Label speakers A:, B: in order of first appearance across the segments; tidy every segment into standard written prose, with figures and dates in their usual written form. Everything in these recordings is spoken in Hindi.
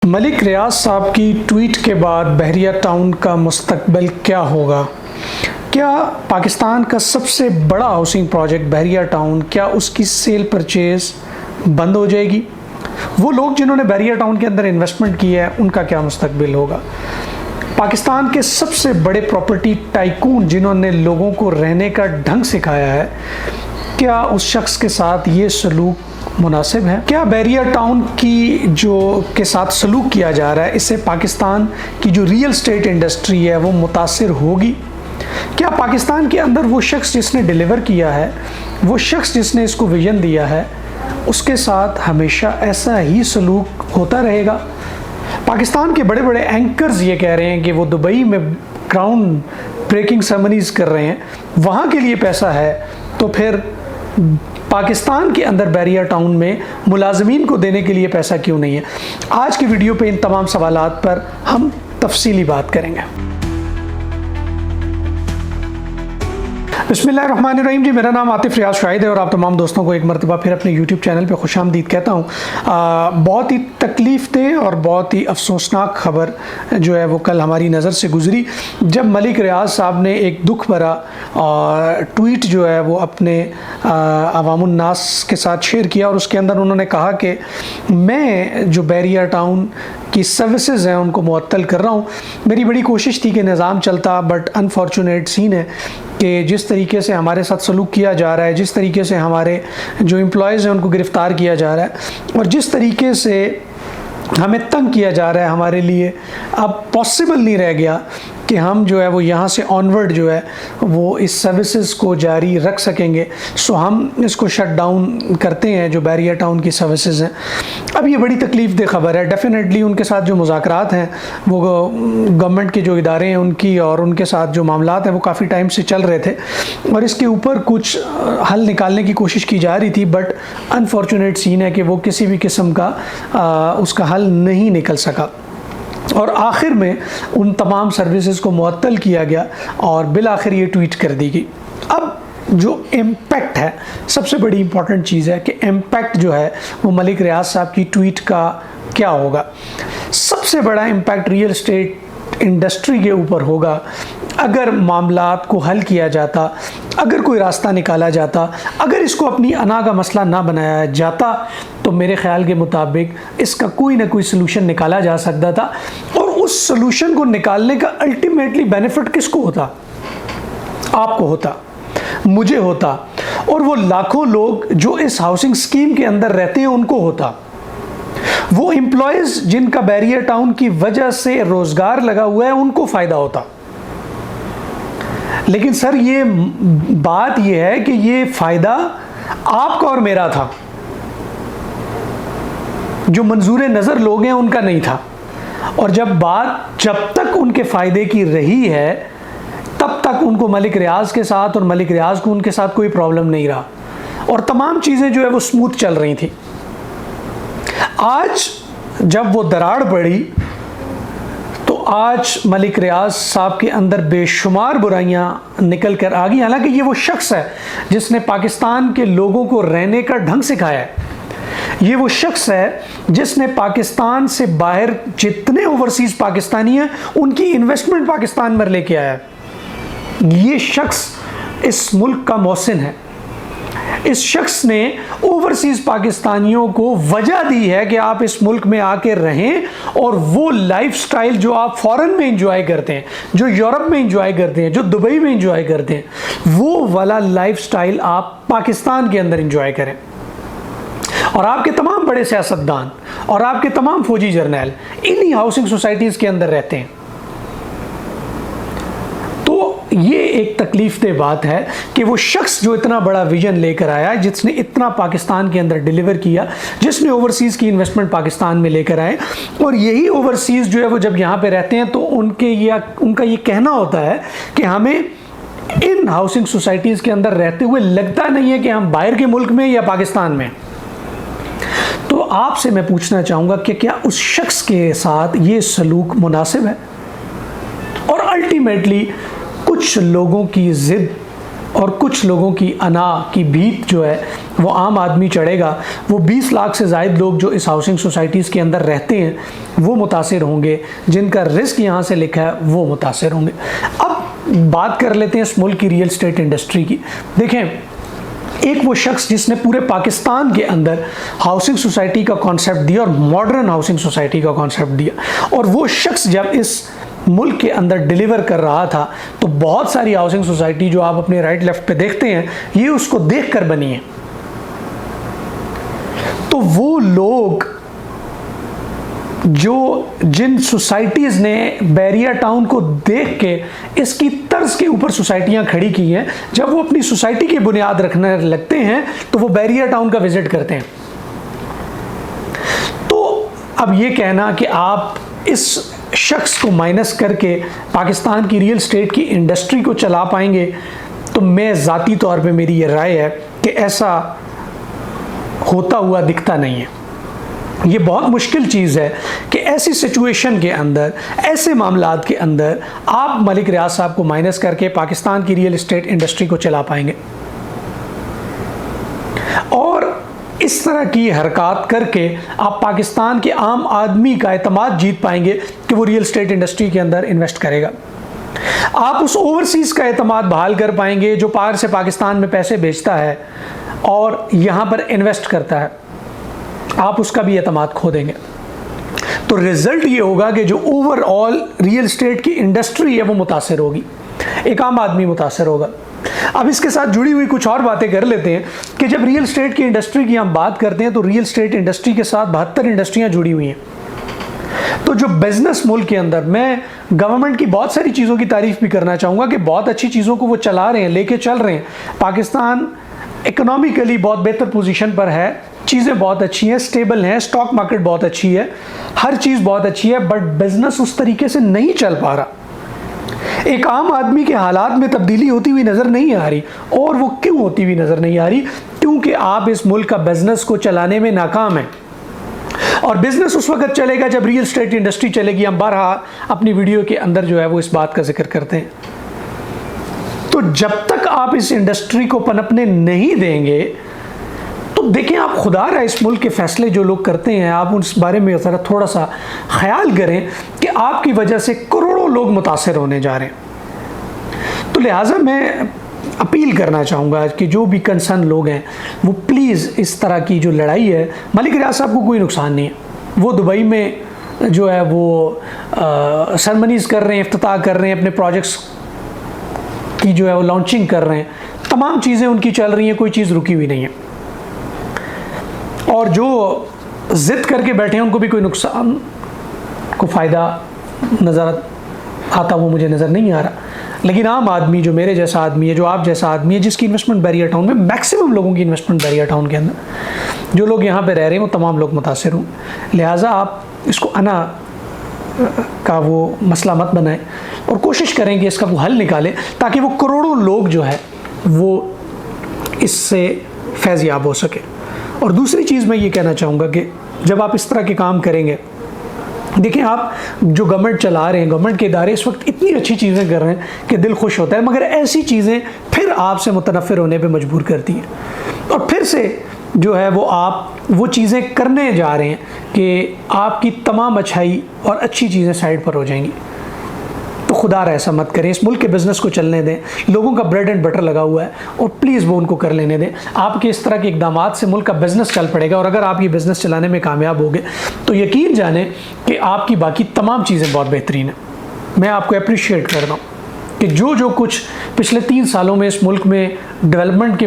A: मलिक रियाज साहब की ट्वीट के बाद बहरिया टाउन का मुस्तकबिल क्या होगा? क्या पाकिस्तान का सबसे बड़ा हाउसिंग प्रोजेक्ट बहरिया टाउन, क्या उसकी सेल परचेज बंद हो जाएगी? वो लोग जिन्होंने बहरिया टाउन के अंदर इन्वेस्टमेंट किया है उनका क्या मुस्तकबिल होगा? पाकिस्तान के सबसे बड़े प्रॉपर्टी टाइकून जिन्होंने लोगों को रहने का ढंग सिखाया है, क्या उस शख्स के साथ ये सलूक मुनासिब है? क्या बहरिया टाउन की के साथ सलूक किया जा रहा है, इससे पाकिस्तान की जो रियल स्टेट इंडस्ट्री है वो मुतासिर होगी? क्या पाकिस्तान के अंदर वो शख्स जिसने डिलीवर किया है, वो शख्स जिसने इसको विजन दिया है, उसके साथ हमेशा ऐसा ही सलूक होता रहेगा? पाकिस्तान के बड़े बड़े एंकर्स ये कह रहे हैं कि वो दुबई में ग्राउंड ब्रेकिंग सेरेमनीज कर रहे हैं, वहाँ के लिए पैसा है, तो फिर पाकिस्तान के अंदर बहरिया टाउन में मुलाजमीन को देने के लिए पैसा क्यों नहीं है? आज की वीडियो पे इन तमाम सवालात पर हम तफसीली बात करेंगे। बिस्मिल्लाहिर्रहमानिर्रहीम जी, मेरा नाम आतिफ रियाज शाहिद है और आप तमाम दोस्तों को एक मरतबा फिर अपने यूट्यूब चैनल पे खुशामदीद कहता हूँ। बहुत ही तकलीफ़ दे और बहुत ही अफसोसनाक खबर जो है वो कल हमारी नज़र से गुज़री, जब मलिक रियाज साहब ने एक दुख भरा ट्वीट जो है वो अपने अवामुन नास के साथ शेयर किया और उसके अंदर उन्होंने कहा कि मैं जो बहरिया टाउन की सर्विसेज हैं उनको मुअत्तल कर रहा हूँ। मेरी बड़ी कोशिश थी कि निज़ाम चलता, बट अनफॉर्चुनेट सीन है कि जिस तरीके से हमारे साथ सलूक किया जा रहा है, जिस तरीके से हमारे जो एम्प्लॉयज़ हैं उनको गिरफ़्तार किया जा रहा है और जिस तरीके से हमें तंग किया जा रहा है, हमारे लिए अब पॉसिबल नहीं रह गया कि हम जो है वो यहाँ से ऑनवर्ड जो है वो इस सर्विसेज को जारी रख सकेंगे। सो हम इसको शट डाउन करते हैं, जो बहरिया टाउन की सर्विसेज हैं। अब ये बड़ी तकलीफ़ दे खबर है। डेफिनेटली उनके साथ जो मुज़ाकरात हैं वो गवर्नमेंट के जो इदारे हैं उनकी और उनके साथ जो मामलात हैं वो काफ़ी टाइम से चल रहे थे और इसके ऊपर कुछ हल निकालने की कोशिश की जा रही थी, बट अनफॉर्चुनेट सीन है कि वो किसी भी किस्म का उसका हल नहीं निकल सका और आखिर में उन तमाम सर्विसेज को मुअत्तल किया गया और बिल आखिर ये ट्वीट कर दी गई। अब जो इम्पैक्ट है, सबसे बड़ी इम्पॉर्टेंट चीज़ है कि इम्पैक्ट जो है वो मलिक रियाज साहब की ट्वीट का क्या होगा। सबसे बड़ा इम्पैक्ट रियल स्टेट इंडस्ट्री के ऊपर होगा। अगर मामलात को हल किया जाता, अगर कोई रास्ता निकाला जाता, अगर इसको अपनी अना का मसला ना बनाया जाता, तो मेरे ख्याल के मुताबिक इसका कोई ना कोई सलूशन निकाला जा सकता था और उस सलूशन को निकालने का अल्टीमेटली बेनिफिट किसको होता? आपको होता, मुझे होता और वो लाखों लोग जो इस हाउसिंग स्कीम के अंदर रहते हैं उनको होता। वो एम्प्लॉयज़ जिनका बहरिया टाउन की वजह से रोज़गार लगा हुआ है उनको फ़ायदा होता। लेकिन सर ये बात ये है कि ये फ़ायदा आपका और मेरा था, जो मंजूर नज़र लोग हैं उनका नहीं था। और जब तक उनके फ़ायदे की रही है तब तक उनको मलिक रियाज के साथ और मलिक रियाज को उनके साथ कोई प्रॉब्लम नहीं रहा और तमाम चीज़ें जो है वो स्मूथ चल रही थी। आज जब वो दरार पड़ी तो आज मलिक रियाज साहब के अंदर बेशुमार बुराइयां निकल कर आ गई। हालांकि ये वो शख्स है जिसने पाकिस्तान के लोगों को रहने का ढंग सिखाया है। ये वो शख्स है जिसने पाकिस्तान से बाहर जितने ओवरसीज पाकिस्तानी हैं उनकी इन्वेस्टमेंट पाकिस्तान में लेके आया है। ये शख्स इस मुल्क का मोहसिन है। इस शख्स ने ओवरसीज पाकिस्तानियों को वजह दी है कि आप इस मुल्क में आके रहें और वो लाइफस्टाइल जो आप फॉरेन में एंजॉय करते हैं, जो यूरोप में एंजॉय करते हैं, जो दुबई में एंजॉय करते हैं, वो वाला लाइफस्टाइल आप पाकिस्तान के अंदर एंजॉय करें। और आपके तमाम बड़े सियासतदान और आपके तमाम फौजी जर्नैल इन्हीं हाउसिंग सोसाइटीज़ के अंदर रहते हैं। तो ये एक तकलीफ दे बात है कि वो शख्स जो इतना बड़ा विजन लेकर आया, जिसने इतना पाकिस्तान के अंदर डिलीवर किया, जिसने ओवरसीज़ की इन्वेस्टमेंट पाकिस्तान में लेकर आए, और यही ओवरसीज़ जो है वो जब यहाँ पे रहते हैं तो उनका ये कहना होता है कि हमें इन हाउसिंग सोसाइटीज़ के अंदर रहते हुए लगता नहीं है कि हम बाहर के मुल्क में या पाकिस्तान में। तो आपसे मैं पूछना चाहूँगा कि क्या उस शख्स के साथ ये सलूक मुनासिब है? और अल्टीमेटली कुछ लोगों की ज़िद और कुछ लोगों की अना की भीत जो है वो आम आदमी चढ़ेगा। वो 20 लाख से ज़ायद लोग जो इस हाउसिंग सोसाइटीज़ के अंदर रहते हैं वो मुतासिर होंगे, जिनका रिस्क यहाँ से लिखा है वो मुतासिर होंगे। अब बात कर लेते हैं इस मुल्क की रियल एस्टेट इंडस्ट्री की। देखें, एक वो शख्स जिसने पूरे पाकिस्तान के अंदर हाउसिंग सोसाइटी का कॉन्सेप्ट दिया और मॉडर्न हाउसिंग सोसाइटी का कॉन्सेप्ट दिया, और वो शख्स जब इस मुल्क के अंदर डिलीवर कर रहा था तो बहुत सारी हाउसिंग सोसाइटी जो आप अपने राइट लेफ्ट पे देखते हैं ये उसको देखकर बनी है। तो वो लोग जिन सोसाइटीज़ ने बैरिया टाउन को देख के इसकी तर्ज के ऊपर सोसाइटियां खड़ी की हैं, जब वो अपनी सोसाइटी की बुनियाद रखने लगते हैं तो वो बैरिया टाउन का विजिट करते हैं। तो अब ये कहना कि आप इस शख्स को माइनस करके पाकिस्तान की रियल एस्टेट की इंडस्ट्री को चला पाएंगे, तो मैं ज़ाती तौर पे मेरी ये राय है कि ऐसा होता हुआ दिखता नहीं है। ये बहुत मुश्किल चीज़ है कि ऐसी सिचुएशन के अंदर, ऐसे मामलात के अंदर आप मलिक रियाज साहब को माइनस करके पाकिस्तान की रियल एस्टेट इंडस्ट्री को चला पाएंगे। और इस तरह की हरकत करके आप पाकिस्तान के आम आदमी का एतमाद जीत पाएंगे कि वो रियल एस्टेट इंडस्ट्री के अंदर इन्वेस्ट करेगा। आप उस ओवरसीज़ का एतमाद बहाल कर पाएंगे जो बाहर से पाकिस्तान में पैसे भेजता है और यहाँ पर इन्वेस्ट करता है, आप उसका भी एतमाद खो देंगे। तो रिजल्ट ये होगा कि जो ओवरऑल रियल एस्टेट की इंडस्ट्री है वो मुतासर होगी, एक आम आदमी मुतासर होगा। अब इसके साथ जुड़ी हुई कुछ और बातें कर लेते हैं कि जब रियल एस्टेट की इंडस्ट्री की हम बात करते हैं तो रियल एस्टेट इंडस्ट्री के साथ 72 इंडस्ट्रियां जुड़ी हुई हैं। तो जो बिजनेस मुल्क के अंदर, मैं गवर्नमेंट की बहुत सारी चीज़ों की तारीफ भी करना चाहूँगा कि बहुत अच्छी चीज़ों को वो चला रहे हैं, लेके चल रहे हैं। पाकिस्तान इकोनॉमिकली बहुत बेहतर पोजीशन पर है, चीज़ें बहुत अच्छी हैं, स्टेबल हैं, स्टॉक मार्केट बहुत अच्छी है, हर चीज़ बहुत अच्छी है, बट बिजनेस उस तरीके से नहीं चल पा रहा। एक आम आदमी के हालात में तब्दीली होती हुई नज़र नहीं आ रही। और वो क्यों होती हुई नज़र नहीं आ रही? क्योंकि आप इस मुल्क का बिजनेस को चलाने में नाकाम हैं। और बिजनेस उस वक्त चलेगा जब रियल एस्टेट इंडस्ट्री चलेगी। हम बारहा अपनी वीडियो के अंदर जो है वो इस बात का जिक्र करते हैं। तो जब तक आप इस इंडस्ट्री को पनपने नहीं देंगे, तो देखें, आप खुदा रहा इस मुल्क के फैसले जो लोग करते हैं, आप उस बारे में ज़रा थोड़ा सा ख्याल करें कि आपकी वजह से करोड़ों लोग मुतासर होने जा रहे हैं। तो लिहाजा मैं अपील करना चाहूँगा कि जो भी कंसर्न लोग हैं वो प्लीज़ इस तरह की जो लड़ाई है, मलिक रियाज साहब को कोई नुकसान नहीं है, वो दुबई में जो है वो सरमनीज़ कर रहे हैं, इफ्तिताह कर रहे हैं, अपने प्रोजेक्ट्स की जो है वो लॉन्चिंग कर रहे हैं, तमाम चीज़ें उनकी चल रही हैं, कोई चीज़ रुकी हुई नहीं है। और जो ज़िद करके बैठे हैं उनको भी कोई नुकसान को फ़ायदा नज़र आता वो मुझे नज़र नहीं आ रहा। लेकिन आम आदमी, जो मेरे जैसा आदमी है, जो आप जैसा आदमी है, जिसकी इन्वेस्टमेंट बैरिया टाउन में, मैक्सिमम लोगों की इन्वेस्टमेंट बैरिया टाउन के अंदर, जो लोग यहाँ पे रह रहे हैं वो तमाम लोग मुतासिर हों। लिहाजा आप इसको अना का वो मसला मत बनाएं और कोशिश करें कि इसका वो हल निकालें ताकि वो करोड़ों लोग जो है वो इससे फैज़ याब हो सके। और दूसरी चीज़ मैं ये कहना चाहूँगा कि जब आप इस तरह के काम करेंगे, देखिए, आप जो गवर्नमेंट चला रहे हैं, गवर्नमेंट के इदारे इस वक्त इतनी अच्छी चीज़ें कर रहे हैं कि दिल खुश होता है, मगर ऐसी चीज़ें फिर आपसे मुतनफ़िर होने पे मजबूर करती हैं और फिर से जो है वो आप वो चीज़ें करने जा रहे हैं कि आपकी तमाम अच्छाई और अच्छी चीज़ें साइड पर हो जाएंगी। तो खुदा रहा ऐसा मत करें, इस मुल्क के बिज़नेस को चलने दें। लोगों का ब्रेड एंड बटर लगा हुआ है और प्लीज़ वो उनको कर लेने दें। आपके इस तरह के इक़दामात से मुल्क का बिज़नेस चल पड़ेगा और अगर आप ये बिज़नेस चलाने में कामयाब होंगे तो यकीन जानें कि आपकी बाकी तमाम चीज़ें बहुत बेहतरीन हैं। मैं आपको अप्रिशिएट कर रहा हूँ कि जो कुछ पिछले 3 सालों में इस मुल्क में डेवलपमेंट के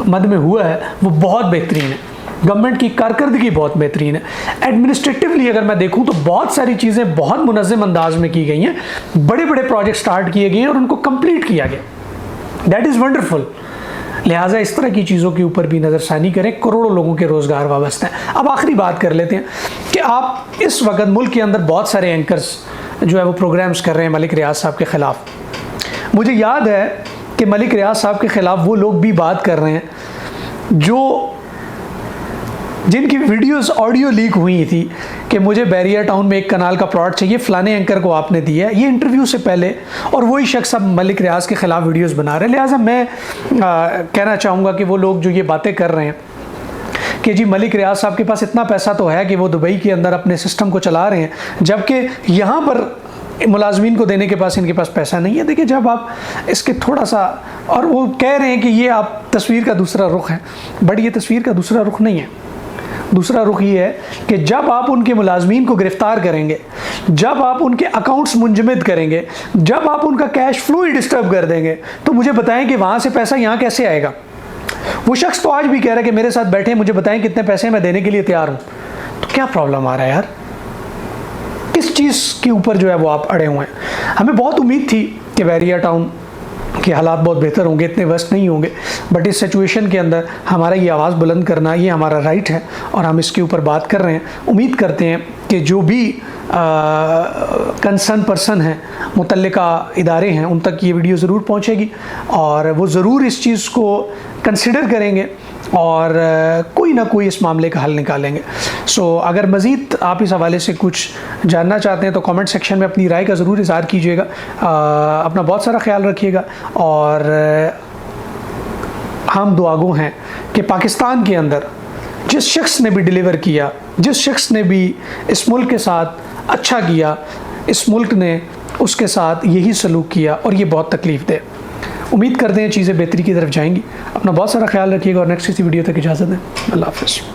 A: मद में हुआ है वो बहुत बेहतरीन है। गवर्नमेंट की कारकर्दगी बहुत बेहतरीन है। एडमिनिस्ट्रेटिवली अगर मैं देखूं तो बहुत सारी चीज़ें बहुत मुनज़्ज़म अंदाज में की गई हैं, बड़े बड़े प्रोजेक्ट स्टार्ट किए गए हैं और उनको कंप्लीट किया गया। That is wonderful. लिहाजा इस तरह की चीज़ों के ऊपर भी नज़रसानी करें, करोड़ों लोगों के रोज़गार वाबस्ता हैं। अब आखिरी बात कर लेते हैं कि आप इस वक्त मुल्क के अंदर बहुत सारे एंकर्स जो है वो प्रोग्राम्स कर रहे हैं मलिक रियाज साहब के ख़िलाफ़। मुझे याद है कि मलिक रियाज साहब के ख़िलाफ़ वो लोग भी बात कर रहे हैं जिनकी वीडियोस ऑडियो लीक हुई थी कि कि मुझे बैरिया टाउन में एक कनाल का प्लॉट चाहिए, फ़लाने एंकर को आपने दिया है। ये इंटरव्यू से पहले, और वही शख्स अब मलिक रियाज के ख़िलाफ़ वीडियोस बना रहे हैं। लिहाजा मैं कहना चाहूँगा कि वो लोग जो ये बातें कर रहे हैं कि जी मलिक रियाज साहब के पास इतना पैसा तो है कि वो दुबई के अंदर अपने सिस्टम को चला रहे हैं, जबकि यहाँ पर मुलाजमीन को देने के पास इनके पास पैसा नहीं है। देखिए, जब आप इसके थोड़ा सा, और वो कह रहे हैं कि ये आप तस्वीर का दूसरा रुख है, बट ये तस्वीर का दूसरा रुख नहीं है। दूसरा रुख ये है कि जब आप उनके मुलाजमीन को गिरफ्तार करेंगे, जब आप उनके अकाउंट्स मुंजमद करेंगे, जब आप उनका कैश फ्लो ही डिस्टर्ब कर देंगे, तो मुझे बताएं कि वहाँ से पैसा यहाँ कैसे आएगा। वो शख्स तो आज भी कह रहा है कि मेरे साथ बैठे, मुझे बताएं कितने पैसे मैं देने के लिए तैयार हूँ। तो क्या प्रॉब्लम आ रहा है यार? किस चीज़ के ऊपर जो है वो आप अड़े हुए हैं? हमें बहुत उम्मीद थी कि बैरिया टाउन के हालात बहुत बेहतर होंगे, इतने वर्स्ट नहीं होंगे, बट इस सिचुएशन के अंदर हमारा ये आवाज़ बुलंद करना, ये हमारा राइट है और हम इसके ऊपर बात कर रहे हैं। उम्मीद करते हैं कि जो भी कंसर्न पर्सन हैं, मुतल्लिका इदारे हैं, उन तक ये वीडियो ज़रूर पहुँचेगी और वो ज़रूर इस चीज़ को कंसिडर करेंगे और कोई ना कोई इस मामले का हल निकालेंगे। सो अगर मज़ीद आप इस हवाले से कुछ जानना चाहते हैं तो कमेंट सेक्शन में अपनी राय का ज़रूर इज़हार कीजिएगा। अपना बहुत सारा ख्याल रखिएगा और हम दुआगो हैं कि पाकिस्तान के अंदर जिस शख्स ने भी डिलीवर किया, जिस शख्स ने भी इस मुल्क के साथ अच्छा किया, इस मुल्क ने उसके साथ यही सलूक किया और ये बहुत तकलीफ़ दे। उम्मीद करते हैं चीज़ें बेहतरी की तरफ जाएंगी। अपना बहुत सारा ख्याल रखिएगा और नेक्स्ट किसी वीडियो तक इजाज़त दें। अल्लाह हाफ़िज़।